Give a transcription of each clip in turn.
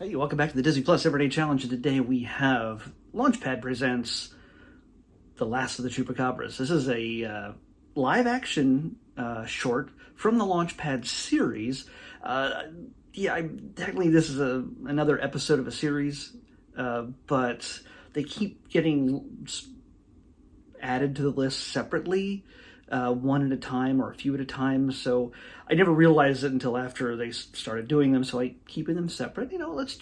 Hey, welcome back to the Disney Plus Everyday Challenge, and today we have Launchpad presents The Last of the Chupacabras. This is a live-action short from the Launchpad series. Technically this is another episode of a series, but they keep getting added to the list separately, one at a time or a few at a time. So I never realized it until after they started doing them. So I keeping them separate. Let's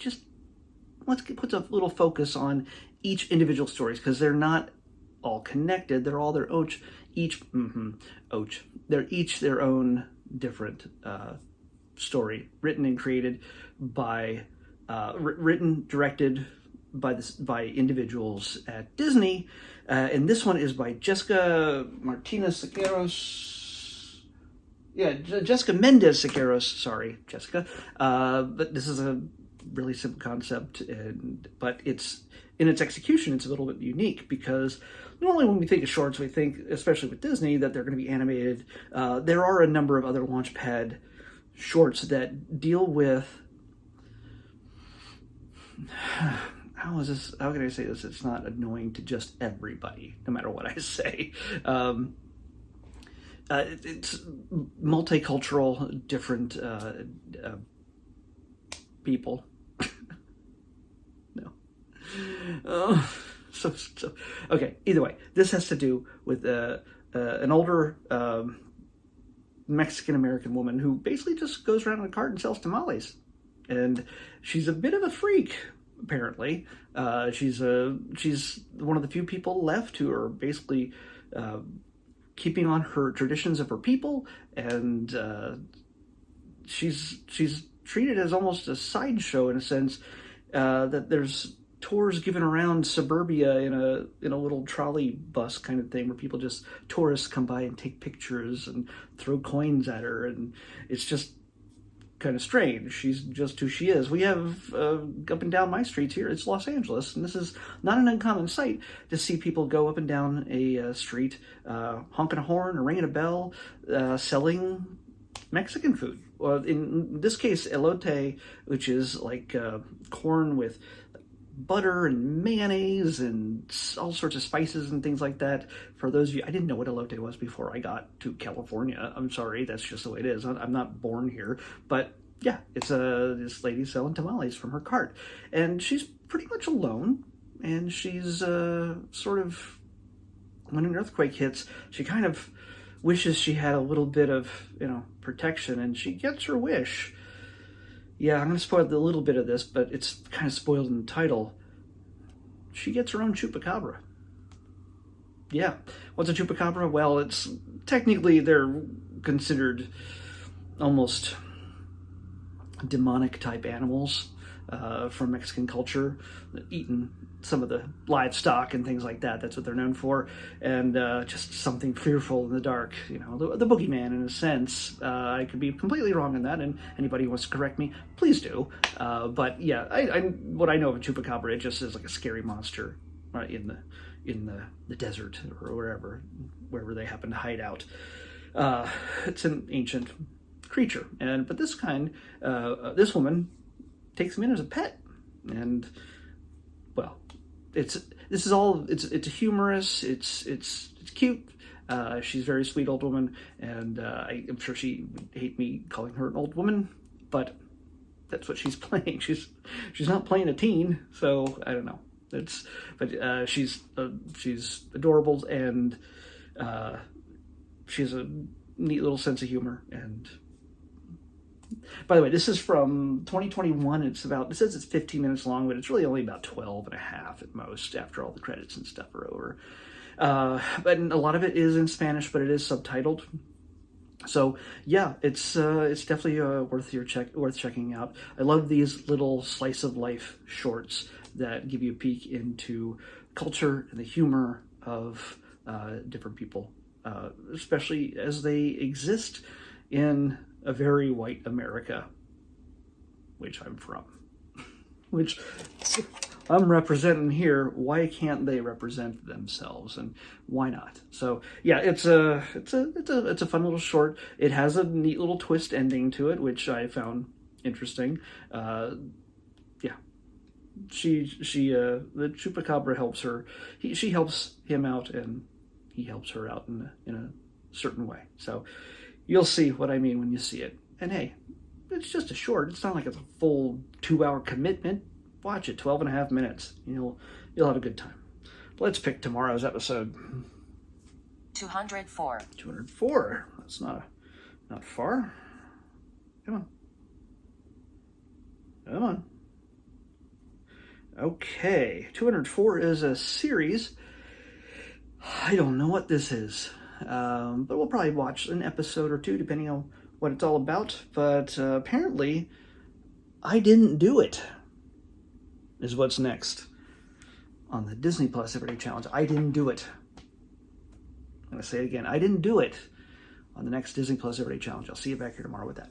put a little focus on each individual stories because they're not all connected. They're all their own, they're each their own different story, written and created by, written, directed by individuals at Disney, and this one is by Jessica Martinez Siqueiros. Yeah, Jessica Mendez Siqueiros. Sorry, Jessica. But this is a really simple concept, but it's in its execution, it's a little bit unique because normally when we think of shorts, we think, especially with Disney, that they're going to be animated. There are a number of other Launchpad shorts that deal with how can I say this? It's not annoying to just everybody, no matter what I say. It's multicultural, different people. No. Okay. Either way, this has to do with an older Mexican American woman who basically just goes around in a cart and sells tamales, and she's a bit of a freak. Apparently, she's one of the few people left who are basically keeping on her traditions of her people, and she's treated as almost a sideshow in a sense. That there's tours given around suburbia in a little trolley bus kind of thing, where tourists come by and take pictures and throw coins at her, and it's just kind of strange. She's just who she is. We have up and down my streets here. It's Los Angeles, and this is not an uncommon sight to see people go up and down a street, honking a horn or ringing a bell, selling Mexican food. Well, in this case, elote, which is like corn with butter and mayonnaise and all sorts of spices and things like that. For those of you, I didn't know what elote was before I got to California. I'm sorry, that's just the way it is. I'm not born here, but yeah, it's this lady selling tamales from her cart, and she's pretty much alone. And she's sort of, when an earthquake hits, she kind of wishes she had a little bit of protection, and she gets her wish. Yeah, I'm going to spoil a little bit of this, but it's kind of spoiled in the title. She gets her own Chupacabra. Yeah. What's a Chupacabra? Well, it's technically, they're considered almost demonic type animals from Mexican culture, eating some of the livestock and things like that. That's what they're known for. And just something fearful in the dark, the boogeyman in a sense. I could be completely wrong on that, and anybody who wants to correct me, please do. But yeah, what I know of a Chupacabra, it just is like a scary monster in the desert or wherever they happen to hide out. It's an ancient creature, but this woman takes him in as a pet, and well, it's humorous, it's cute. She's a very sweet old woman, and I'm sure she would hate me calling her an old woman, but that's what she's playing. She's not playing a teen, so I don't know. She's adorable, and she has a neat little sense of humor. And by the way, this is from 2021. It says it's 15 minutes long, but it's really only about 12 and a half at most after all the credits and stuff are over. But a lot of it is in Spanish, but it is subtitled. So yeah, it's definitely worth checking out. I love these little slice of life shorts that give you a peek into culture and the humor of different people, especially as they exist in a very white America, which I'm from, which I'm representing here. Why can't they represent themselves, and why not? So yeah, it's a fun little short. It has a neat little twist ending to it, which I found interesting. Yeah, the Chupacabra helps her. She helps him out, and he helps her out in a certain way. So you'll see what I mean when you see it. And hey, it's just a short. It's not like it's a full 2-hour commitment. Watch it, 12 and a half minutes. You'll have a good time. Let's pick tomorrow's episode. 204. 204. That's not far. Come on. Come on. Okay, 204 is a series. I don't know what this is, but we'll probably watch an episode or two depending on what it's all about. But apparently, I didn't do it, is what's next on the Disney Plus Everyday Challenge. I didn't do it. I'm going to say it again. I didn't do it on the next Disney Plus Everyday Challenge. I'll see you back here tomorrow with that.